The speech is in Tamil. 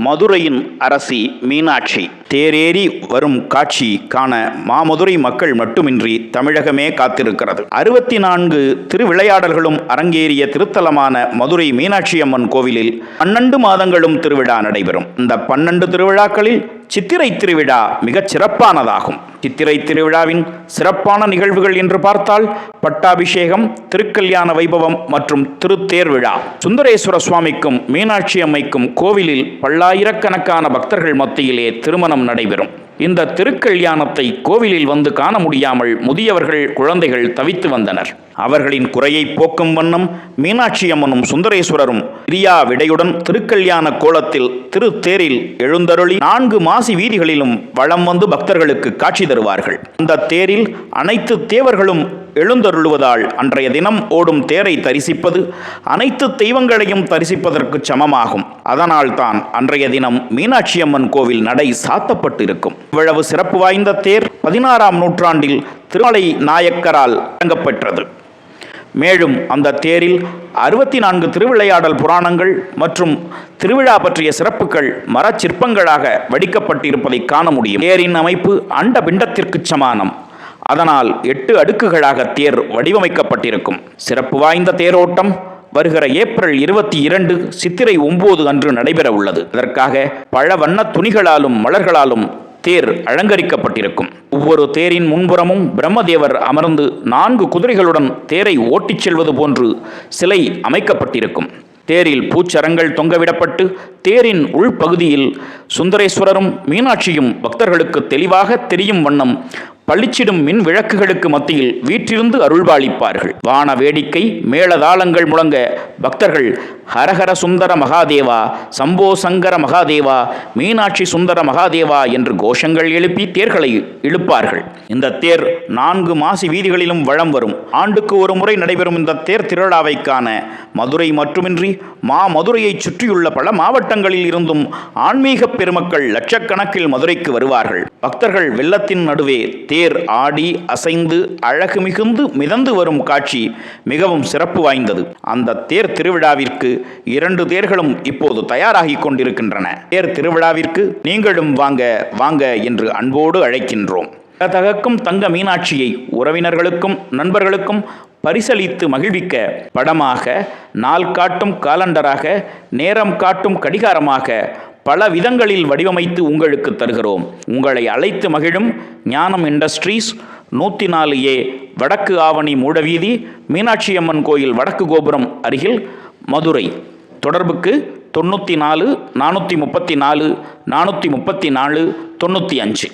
மதுரையின் அரசி மீனாட்சி தேரேறி வரும் காட்சி காண மாமதுரை மக்கள் மட்டுமின்றி தமிழகமே காத்திருக்கிறது. 64 திருவிளையாடல்களும் அரங்கேறிய திருத்தலமான மதுரை மீனாட்சி அம்மன் கோவிலில் 12 மாதங்களும் திருவிழா நடைபெறும். இந்த 12 திருவிழாக்களில் சித்திரை திருவிழா மிகச் சிறப்பானதாகும். சித்திரை திருவிழாவின் சிறப்பான நிகழ்வுகள் என்று பார்த்தால் பட்டாபிஷேகம், திருக்கல்யாண வைபவம் மற்றும் திருத்தேர் விழா. சுந்தரேஸ்வர சுவாமிக்கும் மீனாட்சி அம்மைக்கும் கோவிலில் பல்லாயிரக்கணக்கான பக்தர்கள் மத்தியிலே திருமணம் நடைபெறும். இந்த திருக்கல்யாணத்தை கோவிலில் வந்து காண முடியாமல் முதியவர்கள், குழந்தைகள் தவித்து வந்தனர். அவர்களின் குறையை போக்கும் வண்ணம் மீனாட்சி அம்மனும் சுந்தரேஸ்வரரும் பிரியா விடையுடன் திருக்கல்யாண கோலத்தில் திருத்தேரில் எழுந்தருளி 4 மாசி வீதிகளிலும் வலம் வந்து பக்தர்களுக்கு காட்சி தருவார்கள். அந்த தேரில் அனைத்து தேவர்களும் எழுந்தருளுவதால் அன்றைய தினம் ஓடும் தேரை தரிசிப்பது அனைத்து தெய்வங்களையும் தரிசிப்பதற்கு சமமாகும். அதனால் தான் அன்றைய தினம் மீனாட்சி அம்மன் கோவில் நடை சாத்தப்பட்டிருக்கும். இவ்வளவு சிறப்பு வாய்ந்த தேர் 16ஆம் நூற்றாண்டில் திருமலை நாயக்கரால் வழங்கப்பெற்றது. மேலும் அந்த தேரில் 64 திருவிளையாடல் புராணங்கள் மற்றும் திருவிழா பற்றிய சிறப்புகள் மரச்சிற்பங்களாக வடிக்கப்பட்டிருப்பதை காண முடியும். தேரின் அமைப்பு அண்ட பிண்டத்திற்கு சமானம். அதனால் 8 அடுக்குகளாக தேர் வடிவமைக்கப்பட்டிருக்கும். சிறப்பு வாய்ந்த தேரோட்டம் வருகிற ஏப்ரல் 22 சித்திரை 9 அன்று நடைபெற உள்ளது. அதற்காக பல வண்ண துணிகளாலும் மலர்களாலும் தேர் அலங்கரிக்கப்பட்டிருக்கும். ஒவ்வொரு தேரின் முன்புறமும் பிரம்மதேவர் அமர்ந்து 4 குதிரைகளுடன் தேரை ஓட்டிச் செல்வது போன்று சிலை அமைக்கப்பட்டிருக்கும். தேரில் பூச்சரங்கள் தொங்கவிடப்பட்டு தேரின் உள்பகுதியில் சுந்தரேஸ்வரரும் மீனாட்சியும் பக்தர்களுக்கு தெளிவாக தெரியும் வண்ணம் பளிச்சிடும் மின் விளக்குகளுக்கு மத்தியில் வீற்றிருந்து அருள்பாலிப்பார்கள். வான வேடிக்கை, மேளதாளங்கள் முழங்க பக்தர்கள் ஹரஹர சுந்தர மகாதேவா, சம்போ சங்கர மகாதேவா, மீனாட்சி சுந்தர மகாதேவா என்று கோஷங்கள் எழுப்பி தேர்களை இழுப்பார்கள். இந்த தேர் 4 மாசி வீதிகளிலும் வலம் வரும். ஆண்டுக்கு ஒரு முறை நடைபெறும் இந்த தேர் திருவிழாவை காண மதுரை மட்டுமின்றி மதுரையை சுற்றியுள்ள பல மாவட்டங்களில் இருந்தும் ஆன்மீக பெருமக்கள் லட்சக்கணக்கில் மதுரைக்கு வருவார்கள். பக்தர்கள் வெள்ளத்தின் நடுவே தேர் ஆடி அசைந்து அழகு மிகுந்து மிதந்து வரும் காட்சி மிகவும் சிறப்பு வாய்ந்தது. அந்த தேர் திருவிழாவிற்கு 2 தேர்களும் இப்போது தயாராகி கொண்டிருக்கின்றன. தேர் திருவிழாவிற்கு நீங்களும் வாங்க வாங்க என்று அன்போடு அழைக்கின்றோம். தகக்கும் தங்க மீனாட்சியை உறவினர்களுக்கும் நண்பர்களுக்கும் பரிசளித்து மகிழ்விக்க படமாக, நாள் காட்டும் காலண்டராக, நேரம் காட்டும் கடிகாரமாக பல விதங்களில் வடிவமைத்து உங்களுக்கு தருகிறோம். உங்களை அழைத்து மகிழும் ஞானம் இண்டஸ்ட்ரீஸ், 104A வடக்கு ஆவணி மூடவீதி, மீனாட்சி அம்மன் கோயில் வடக்கு கோபுரம் அருகில், மதுரை. தொடர்புக்கு 94 434 434 95.